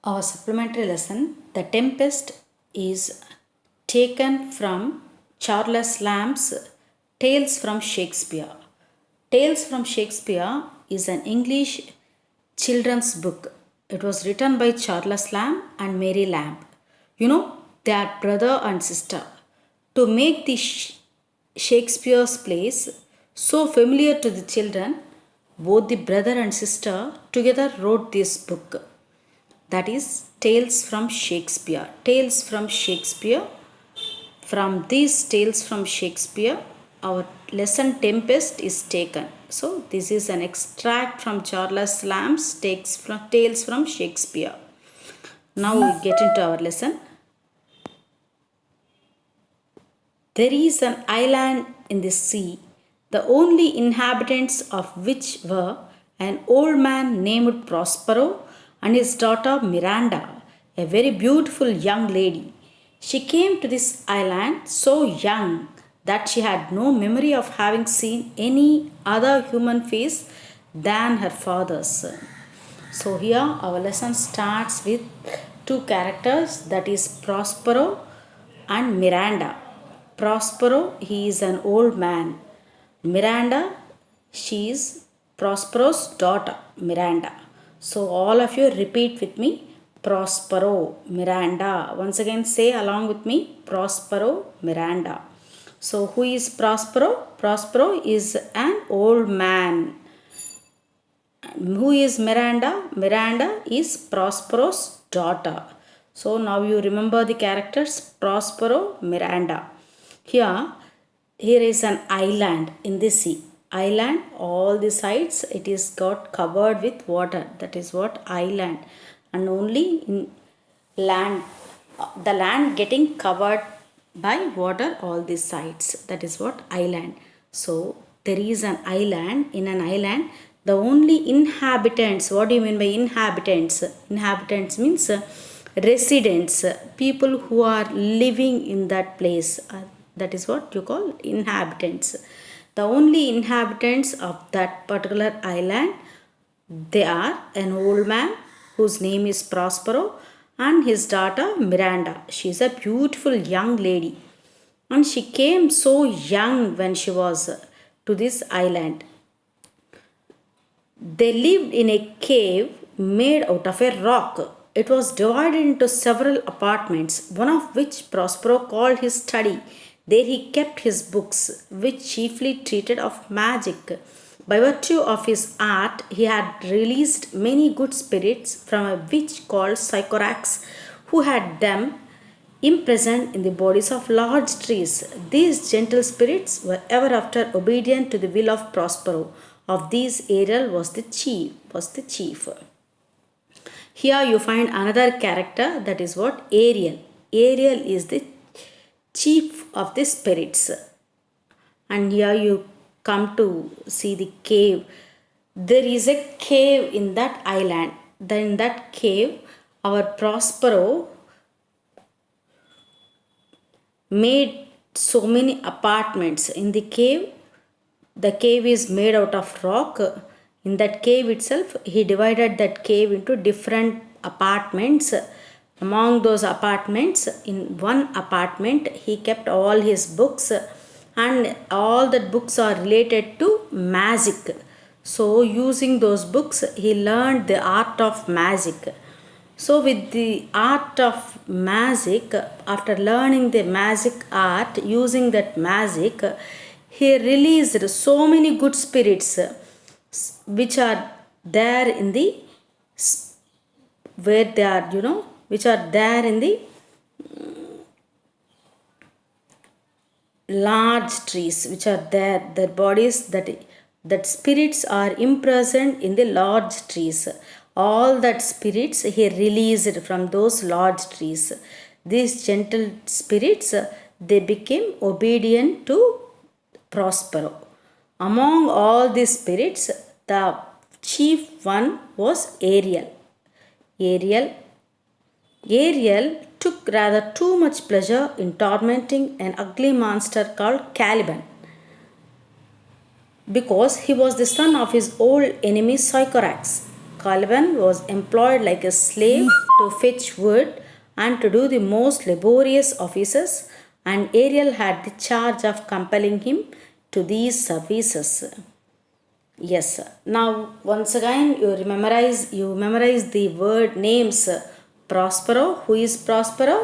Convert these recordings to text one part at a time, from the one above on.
Our supplementary lesson, The Tempest, is taken from Charles Lamb's Tales from Shakespeare. Tales from Shakespeare is an English children's book. It was written by Charles Lamb and Mary Lamb. They are brother and sister. To make the Shakespeare's plays so familiar to the children, both the brother and sister together wrote this book. That is Tales from Shakespeare. Tales from Shakespeare. From these Tales from Shakespeare, our lesson Tempest is taken. So, this is an extract from Charles Lamb's Tales from Shakespeare. Now we get into our lesson. There is an island in the sea, the only inhabitants of which were an old man named Prospero and his daughter Miranda, a very beautiful young lady. She came to this island so young that she had no memory of having seen any other human face than her father's. So, here our lesson starts with two characters, that is Prospero and Miranda. Prospero, he is an old man. Miranda, she is Prospero's daughter, Miranda. So, all of you repeat with me, Prospero, Miranda. Once again, say along with me, Prospero, Miranda. So, who is Prospero? Prospero is an old man. Who is Miranda? Miranda is Prospero's daughter. So, now you remember the characters Prospero, Miranda. Here is an island in the sea. Island, all the sides it is got covered with water. That is what island. And only in land, the land getting covered by water all the sides. That is what island. So there is an island. In an island, the only inhabitants. What do you mean by inhabitants? Inhabitants means residents, people who are living in that place. That is what you call inhabitants. The only inhabitants of that particular island, they are an old man whose name is Prospero and his daughter Miranda. She is a beautiful young lady, and she came so young when she was to this island. They lived in a cave made out of a rock. It was divided into several apartments, one of which Prospero called his study. There he kept his books, which chiefly treated of magic. By virtue of his art, he had released many good spirits from a witch called Sycorax, who had them imprisoned in the bodies of large trees. These gentle spirits were ever after obedient to the will of Prospero. Of these, Ariel was the chief. Here you find another character, that is what? Ariel. Ariel is the chief of the spirits. And here you come to see the cave. There is a cave in that island. Then in that cave, our Prospero made so many apartments. In the cave is made out of rock. In that cave itself, he divided that cave into different apartments. Among those apartments, in one apartment, he kept all his books, and all the books are related to magic. So, using those books, he learned the art of magic. So, with the art of magic, after learning the magic art, using that magic, he released so many good spirits which are there in the where they are, which are there in the large trees, which are there, their bodies, that spirits are imprisoned in the large trees. All that spirits he released from those large trees. These gentle spirits, they became obedient to Prospero. Among all these spirits, the chief one was Ariel. Ariel took rather too much pleasure in tormenting an ugly monster called Caliban, because he was the son of his old enemy Sycorax. Caliban was employed like a slave to fetch wood and to do the most laborious offices, and Ariel had the charge of compelling him to these services. Yes. Now once again you memorize the word names. Prospero. Who is Prospero?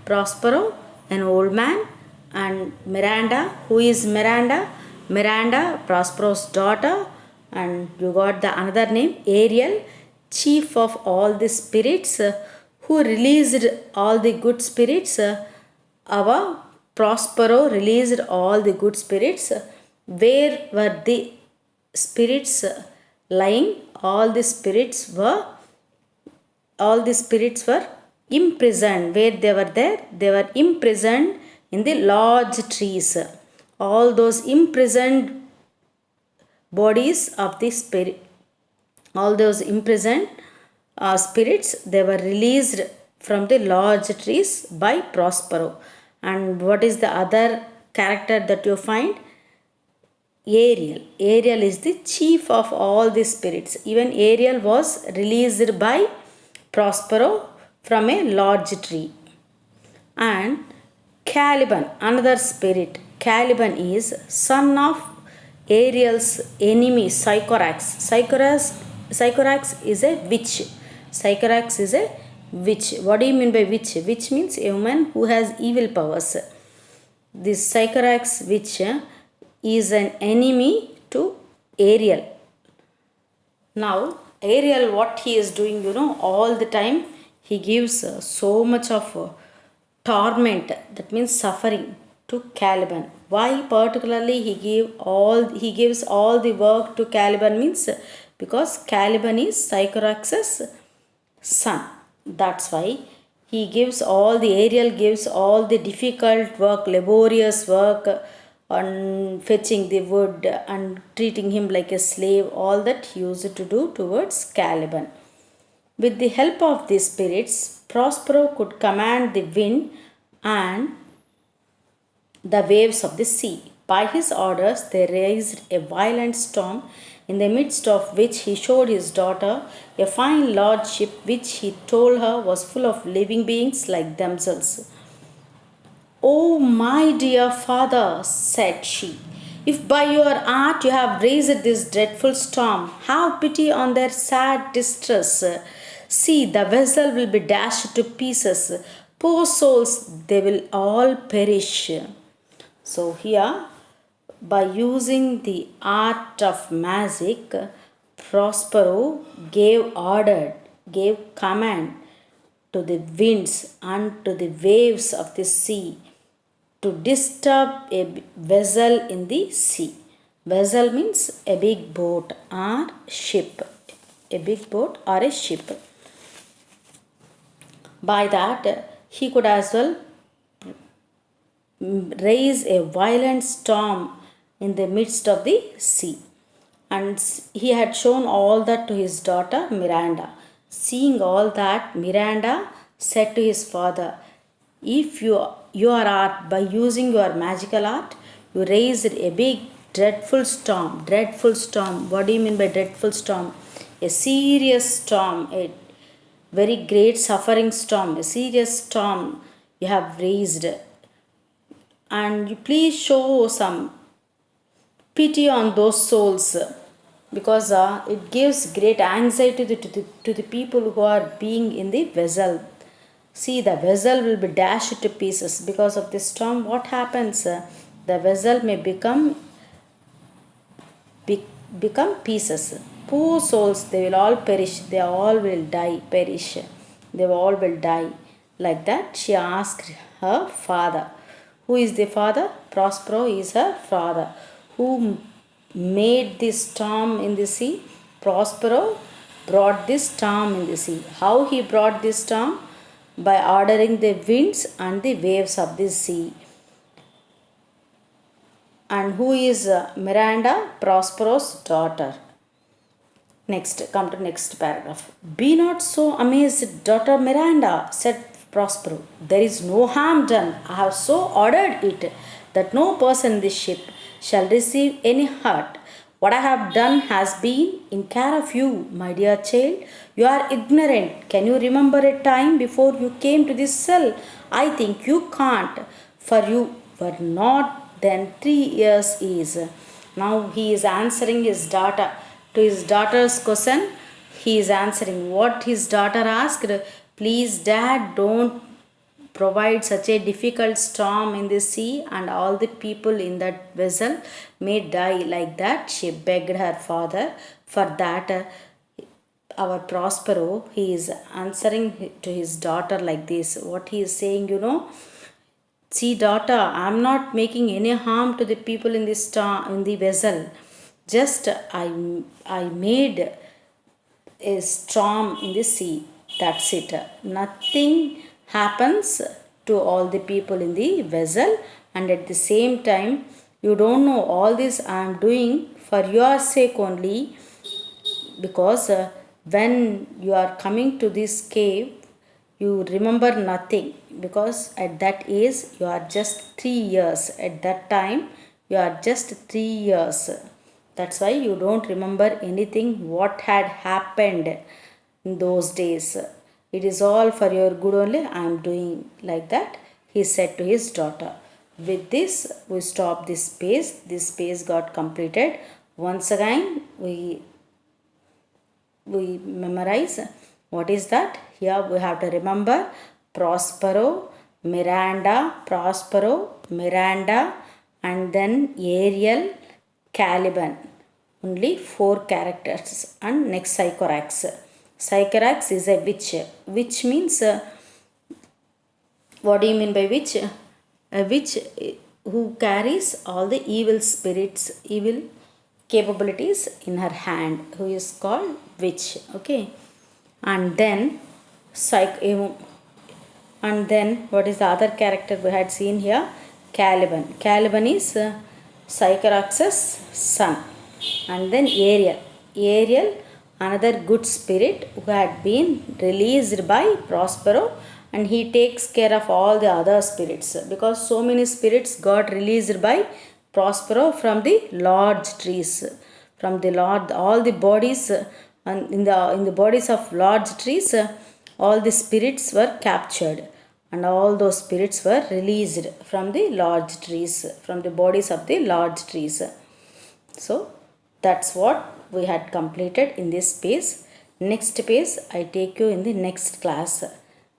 Prospero, an old man, and Miranda. Who is Miranda? Miranda, Prospero's daughter, and you got the another name Ariel, chief of all the spirits, who released all the good spirits. Our Prospero released all the good spirits. Where were the spirits lying? All the spirits were imprisoned. Where they were there? They were imprisoned in the large trees. All those imprisoned bodies of the spirit, all those imprisoned spirits, they were released from the large trees by Prospero. And what is the other character that you find? Ariel. Ariel is the chief of all the spirits. Even Ariel was released by Prospero from a large tree. And Caliban, another spirit. Caliban is son of Ariel's enemy Sycorax. Sycorax is a witch. Sycorax is a witch. What do you mean by witch? Witch means a woman who has evil powers. This Sycorax witch is an enemy to Ariel. Now, Ariel, what he is doing, all the time he gives so much of torment, that means suffering, to Caliban. Why particularly he gives all the work to Caliban means because Caliban is Sycorax's son. That's why Ariel gives all the difficult work, laborious work, on fetching the wood and treating him like a slave, all that he used to do towards Caliban. With the help of these spirits, Prospero could command the wind and the waves of the sea. By his orders, they raised a violent storm, in the midst of which he showed his daughter a fine large ship which he told her was full of living beings like themselves. "Oh, my dear father," said she, "if by your art you have raised this dreadful storm, have pity on their sad distress. See, the vessel will be dashed to pieces. Poor souls, they will all perish." So, here, by using the art of magic, Prospero gave command to the winds and to the waves of the sea to disturb a vessel in the sea. Vessel means a big boat or ship. A big boat or a ship. By that, he could as well raise a violent storm in the midst of the sea. And he had shown all that to his daughter Miranda. Seeing all that, Miranda said to his father, "If your art, by using your magical art, you raised a big dreadful storm." Dreadful storm. What do you mean by dreadful storm? A serious storm, a very great suffering storm, a serious storm you have raised. And you please show some pity on those souls, because it gives great anxiety to the people who are being in the vessel. See, the vessel will be dashed to pieces because of this storm. What happens? The vessel may become pieces. Poor souls, they will all perish. They all will die, perish. They all will die. Like that, she asked her father. Who is the father? Prospero is her father. Who made this storm in the sea? Prospero brought this storm in the sea. How he brought this storm? By ordering the winds and the waves of the sea. And who is Miranda? Prospero's daughter. Next, come to next paragraph. "Be not so amazed, daughter Miranda," said Prospero. "There is no harm done. I have so ordered it that no person in this ship shall receive any hurt. What I have done has been in care of you, my dear child. You are ignorant. Can you remember a time before you came to this cell? I think you can't, for you were not then 3 years is. Now he is answering his daughter. To his daughter's question, he is answering what his daughter asked. Please, dad, don't provide such a difficult storm in the sea, and all the people in that vessel may die like that. She begged her father. For that, our Prospero, he is answering to his daughter like this. What he is saying, see, daughter, I am not making any harm to the people in this in the vessel. Just I made a storm in the sea. That's it. Nothing happens to all the people in the vessel, and at the same time, you don't know all this I am doing for your sake only, because when you are coming to this cave, you remember nothing, because at that age you are just 3 years. At that time you are just 3 years. That's why you don't remember anything what had happened in those days. It is all for your good only I am doing like that, he said to his daughter. With this, we stop this page. This page got completed. Once again, we memorize what is that. Here we have to remember Prospero, Miranda, and then Ariel, Caliban. Only 4 characters. And next, Sycorax. Sycorax is a witch. Witch means, what do you mean by witch? A witch who carries all the evil spirits, evil capabilities in her hand, who is called witch. Okay. And then what is the other character we had seen here? Caliban. Caliban is Sycorax's son. And then Ariel, another good spirit who had been released by Prospero, and he takes care of all the other spirits, because so many spirits got released by Prospero from the large trees. From the Lord, all the bodies, and in the bodies of large trees, all the spirits were captured, and all those spirits were released from the large trees, from the bodies of the large trees. So that's what we had completed in this page. Next page I take you in the next class.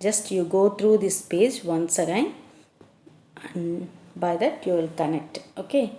Just you go through this page once again, and by that you will connect. Okay.